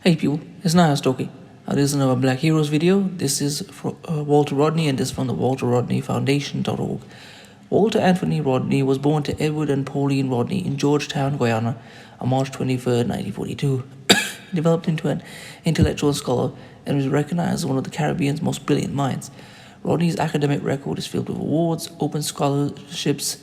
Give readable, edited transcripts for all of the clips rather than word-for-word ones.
Hey people, it's Nias talking. This is another Black Heroes video. This is from Walter Rodney, and this is from the Walter Rodney Foundation.org. Walter Anthony Rodney was born to Edward and Pauline Rodney in Georgetown, Guyana on March 23rd, 1942. He developed into an intellectual scholar and was recognized as one of the Caribbean's most brilliant minds. Rodney's academic record is filled with awards, open scholarships,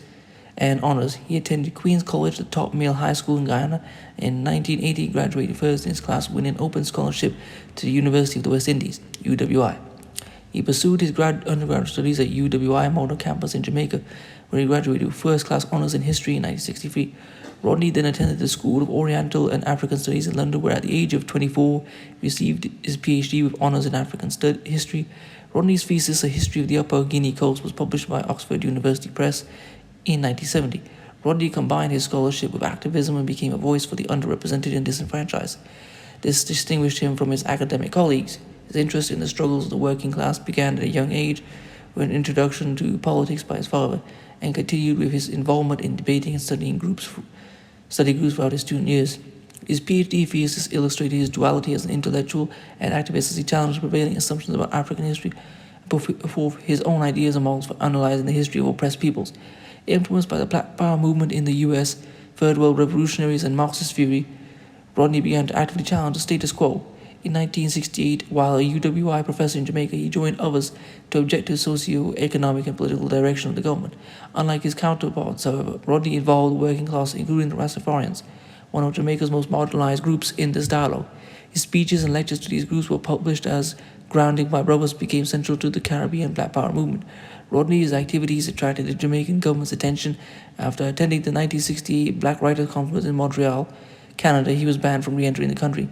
and honors. He attended Queen's College, the top male high school in Guyana. In 1980, he graduated first in his class, winning an open scholarship to the University of the West Indies, UWI. He pursued his undergraduate studies at UWI Model Campus in Jamaica, where he graduated with first-class honors in history in 1963. Rodney then attended the School of Oriental and African Studies in London, where at the age of 24, he received his PhD with honors in African history. Rodney's thesis, A History of the Upper Guinea Coast, was published by Oxford University Press in 1970. Rodney combined his scholarship with activism and became a voice for the underrepresented and disenfranchised. This distinguished him from his academic colleagues. His interest in the struggles of the working class began at a young age with an introduction to politics by his father, and continued with his involvement in debating and study groups throughout his student years. His PhD thesis illustrated his duality as an intellectual and activist as he challenged prevailing assumptions about African history and put forth his own ideas and models for analyzing the history of oppressed peoples. Influenced by the Black Power movement in the U.S., Third World revolutionaries, and Marxist theory, Rodney began to actively challenge the status quo. In 1968, while a UWI professor in Jamaica, he joined others to object to the socio-economic and political direction of the government. Unlike his counterparts, however, Rodney involved the working class, including the Rastafarians, one of Jamaica's most marginalized groups, in this dialogue. His speeches and lectures to these groups were published as Grounding My Brothers became central to the Caribbean Black Power movement. Rodney's activities attracted the Jamaican government's attention. After attending the 1968 Black Writers' Conference in Montreal, Canada, he was banned from re-entering the country.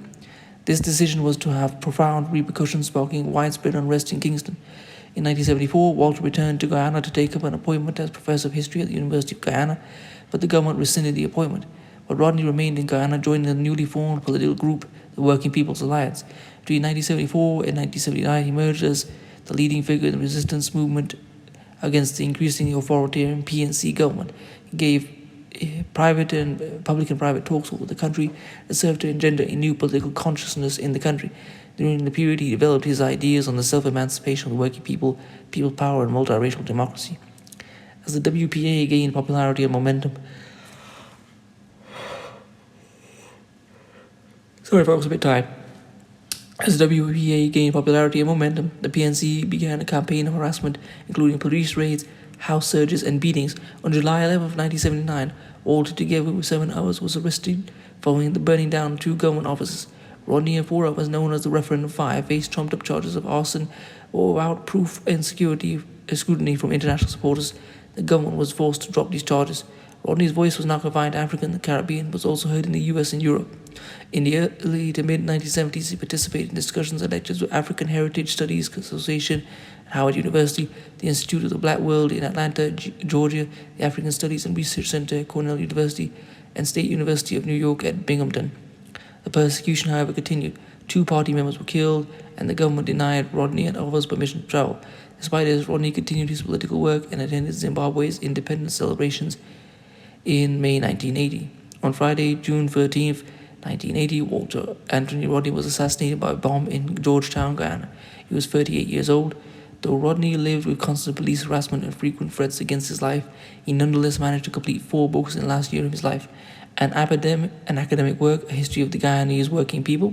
This decision was to have profound repercussions, sparking widespread unrest in Kingston. In 1974, Walter returned to Guyana to take up an appointment as professor of history at the University of Guyana, but the government rescinded the appointment. But Rodney remained in Guyana, joining the newly formed political group, the Working People's Alliance. Between 1974 and 1979, he emerged as the leading figure in the resistance movement against the increasingly authoritarian PNC government. He gave public and private talks over the country that served to engender a new political consciousness in the country. During the period, he developed his ideas on the self-emancipation of the working people, people's power, and multiracial democracy. As the WPA gained popularity and momentum, Sorry if I was a bit tired. As the WPA gained popularity and momentum, the PNC began a campaign of harassment, including police raids, house searches, and beatings. On July 11, 1979, Walter, together with 7 others, was arrested following the burning down of 2 government offices. Rodney and 4 others, known as the Referendum 5, faced trumped-up charges of arson or without proof and scrutiny from international supporters. The government was forced to drop these charges. Rodney's voice was not confined to Africa and the Caribbean, but was also heard in the US and Europe. In the early to mid-1970s, he participated in discussions and lectures with African Heritage Studies Association at Howard University, the Institute of the Black World in Atlanta, Georgia, the African Studies and Research Center at Cornell University, and State University of New York at Binghamton. The persecution, however, continued. 2 party members were killed, and the government denied Rodney and others permission to travel. Despite this, Rodney continued his political work and attended Zimbabwe's independence celebrations in May 1980. On Friday, June 13th, 1980, Walter Anthony Rodney was assassinated by a bomb in Georgetown, Guyana. He was 38 years old. Though Rodney lived with constant police harassment and frequent threats against his life, he nonetheless managed to complete 4 books in the last year of his life. An academic work, A History of the Guyanese Working People,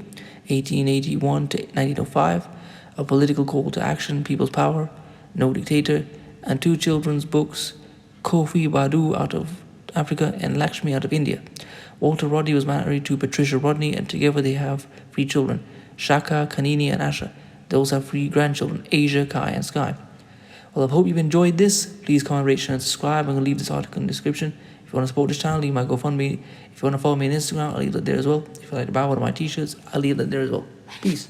1881 to 1905, A Political Call to Action, People's Power, No Dictator, and 2 children's books, Kofi Badu out of Africa and Lakshmi out of India. Walter Rodney was married to Patricia Rodney, and together they have 3 children, Shaka, Kanini, and Asha. They also have 3 grandchildren, Asia, Kai, and Sky. Well, I hope you've enjoyed this. Please comment, rate, share, and subscribe. I'm going to leave this article in the description. If you want to support this channel, leave my GoFundMe. If you want to follow me on Instagram, I'll leave that there as well. If you like to buy one of my t-shirts, I'll leave that there as well. Peace.